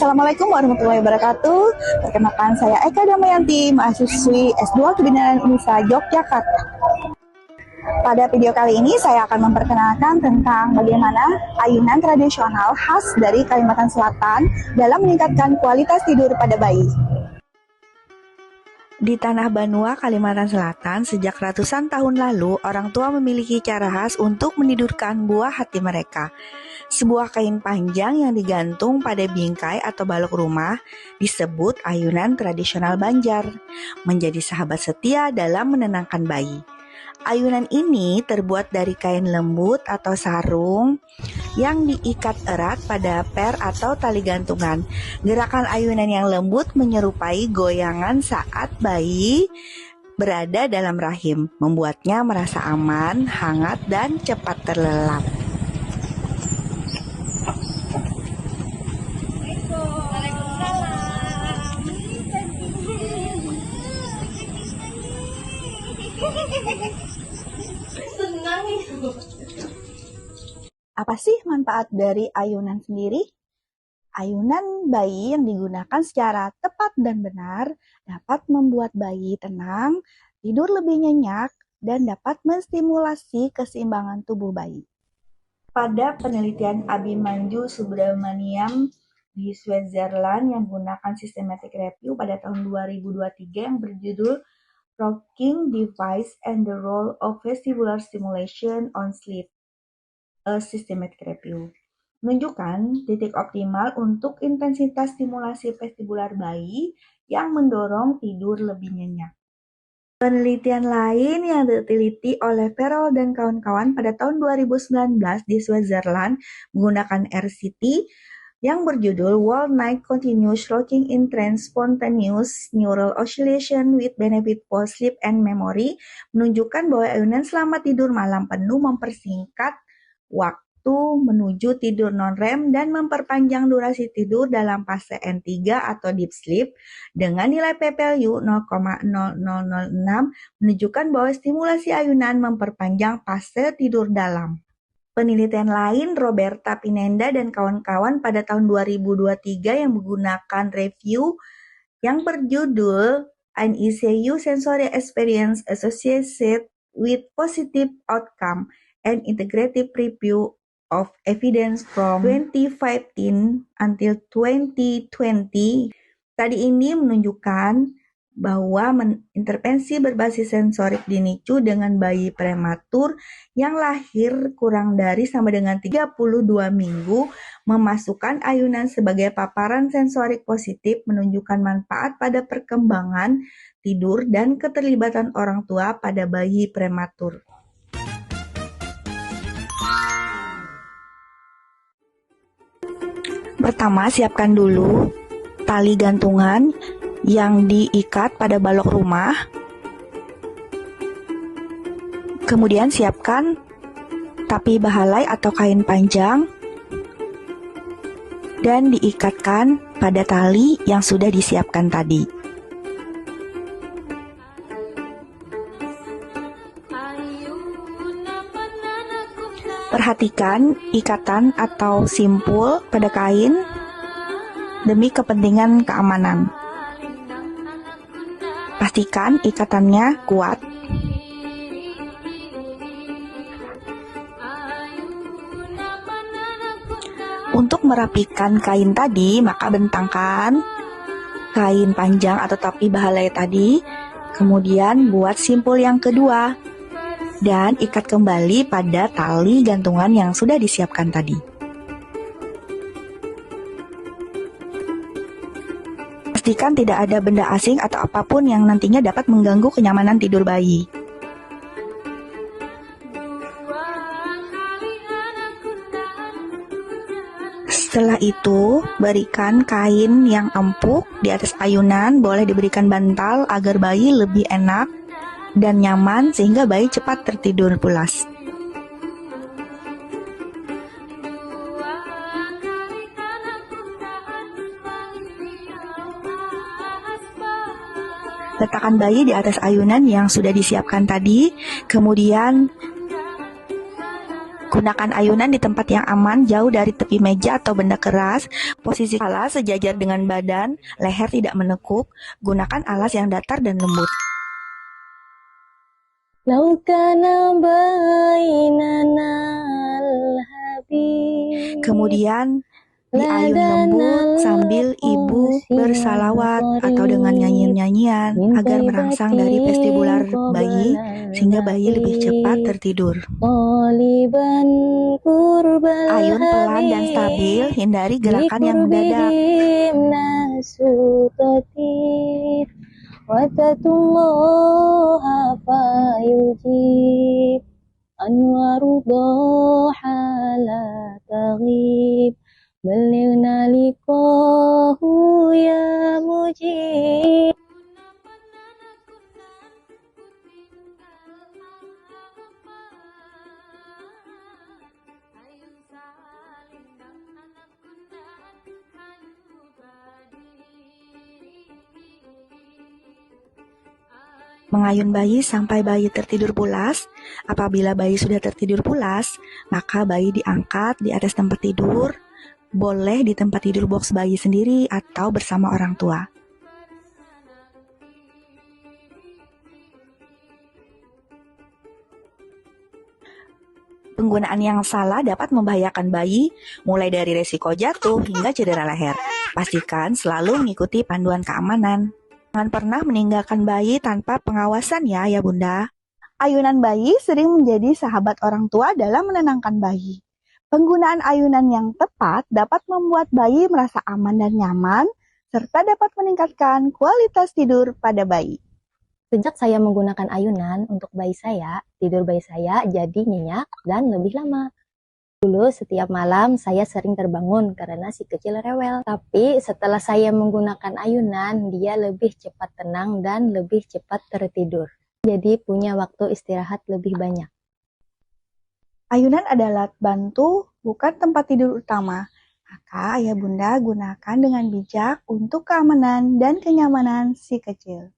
Assalamualaikum warahmatullahi wabarakatuh. Perkenalkan saya Eka Damayanti, mahasiswi S2 Kebinaan Unisa Yogyakarta. Pada video kali ini saya akan memperkenalkan tentang bagaimana ayunan tradisional khas dari Kalimantan Selatan dalam meningkatkan kualitas tidur pada bayi. Di tanah Banua, Kalimantan Selatan, sejak ratusan tahun lalu, orang tua memiliki cara khas untuk menidurkan buah hati mereka. Sebuah kain panjang yang digantung pada bingkai atau balok rumah disebut ayunan tradisional Banjar, menjadi sahabat setia dalam menenangkan bayi. Ayunan ini terbuat dari kain lembut atau sarung yang diikat erat pada per atau tali gantungan. Gerakan ayunan yang lembut menyerupai goyangan saat bayi berada dalam rahim, membuatnya merasa aman, hangat, dan cepat terlelap. Apa sih manfaat dari ayunan sendiri? Ayunan bayi yang digunakan secara tepat dan benar dapat membuat bayi tenang, tidur lebih nyenyak, dan dapat menstimulasi keseimbangan tubuh bayi. Pada penelitian Abimanyu Subramaniam di Switzerland yang menggunakan systematic review pada tahun 2023 yang berjudul Rocking Device and the Role of Vestibular Stimulation on Sleep, a Systematic Review, menunjukkan titik optimal untuk intensitas stimulasi vestibular bayi yang mendorong tidur lebih nyenyak. Penelitian lain yang diteliti oleh Farrell dan kawan-kawan pada tahun 2019 di Switzerland menggunakan RCT yang berjudul Whole Night Continuous Rocking in Trance Spontaneous Neural Oscillation with Benefit for Sleep and Memory menunjukkan bahwa ayunan selama tidur malam penuh mempersingkat waktu menuju tidur non-REM dan memperpanjang durasi tidur dalam fase N3 atau deep sleep dengan nilai p-value 0,0006 menunjukkan bahwa stimulasi ayunan memperpanjang fase tidur dalam. Penelitian lain, Roberta Pinenda dan kawan-kawan pada tahun 2023 yang menggunakan review yang berjudul An ECU Sensory Experience Associated with Positive Outcome and Integrative Review of Evidence from 2015 until 2020. Tadi ini menunjukkan bahwa intervensi berbasis sensorik di NICU dengan bayi prematur yang lahir kurang dari sama dengan 32 minggu memasukkan ayunan sebagai paparan sensorik positif menunjukkan manfaat pada perkembangan tidur dan keterlibatan orang tua pada bayi prematur. Pertama, siapkan dulu tali gantungan yang diikat pada balok rumah. Kemudian siapkan tapi bahalai atau kain panjang dan diikatkan pada tali yang sudah disiapkan tadi. Perhatikan ikatan atau simpul pada kain demi kepentingan keamanan. Pastikan ikatannya kuat. Untuk merapikan kain tadi, maka bentangkan kain panjang atau tapi bahalai tadi, kemudian buat simpul yang kedua, dan ikat kembali pada tali gantungan yang sudah disiapkan tadi. Pastikan tidak ada benda asing atau apapun yang nantinya dapat mengganggu kenyamanan tidur bayi. Setelah itu, berikan kain yang empuk di atas ayunan, boleh diberikan bantal agar bayi lebih enak dan nyaman sehingga bayi cepat tertidur pulas. Letakkan bayi di atas ayunan yang sudah disiapkan tadi, kemudian Gunakan ayunan di tempat yang aman, jauh dari tepi meja atau benda keras. Posisi kepala sejajar dengan badan, leher tidak menekuk. Gunakan alas yang datar dan lembut. لو كان بيننا الحبيب Kemudian diayun lembut sambil ibu bersalawat atau dengan nyanyian-nyanyian agar merangsang dari vestibular bayi sehingga bayi lebih cepat tertidur. Ayun pelan dan stabil, hindari gerakan yang mendadak. أنوار ضحى لا تغيب بلغنا لقاه يا مجيب. Mengayun bayi sampai bayi tertidur pulas. Apabila bayi sudah tertidur pulas, maka bayi diangkat di atas tempat tidur, boleh di tempat tidur box bayi sendiri atau bersama orang tua. Penggunaan yang salah dapat membahayakan bayi, mulai dari resiko jatuh hingga cedera leher. Pastikan selalu mengikuti panduan keamanan. Jangan pernah meninggalkan bayi tanpa pengawasan ya Bunda. Ayunan bayi sering menjadi sahabat orang tua dalam menenangkan bayi. Penggunaan ayunan yang tepat dapat membuat bayi merasa aman dan nyaman, serta dapat meningkatkan kualitas tidur pada bayi. Sejak saya menggunakan ayunan untuk bayi saya, tidur bayi saya jadi nyenyak dan lebih lama. Dulu setiap malam saya sering terbangun karena si kecil rewel. Tapi setelah saya menggunakan ayunan, dia lebih cepat tenang dan lebih cepat tertidur. Jadi punya waktu istirahat lebih banyak. Ayunan adalah alat bantu, bukan tempat tidur utama. Maka ayah bunda gunakan dengan bijak untuk keamanan dan kenyamanan si kecil.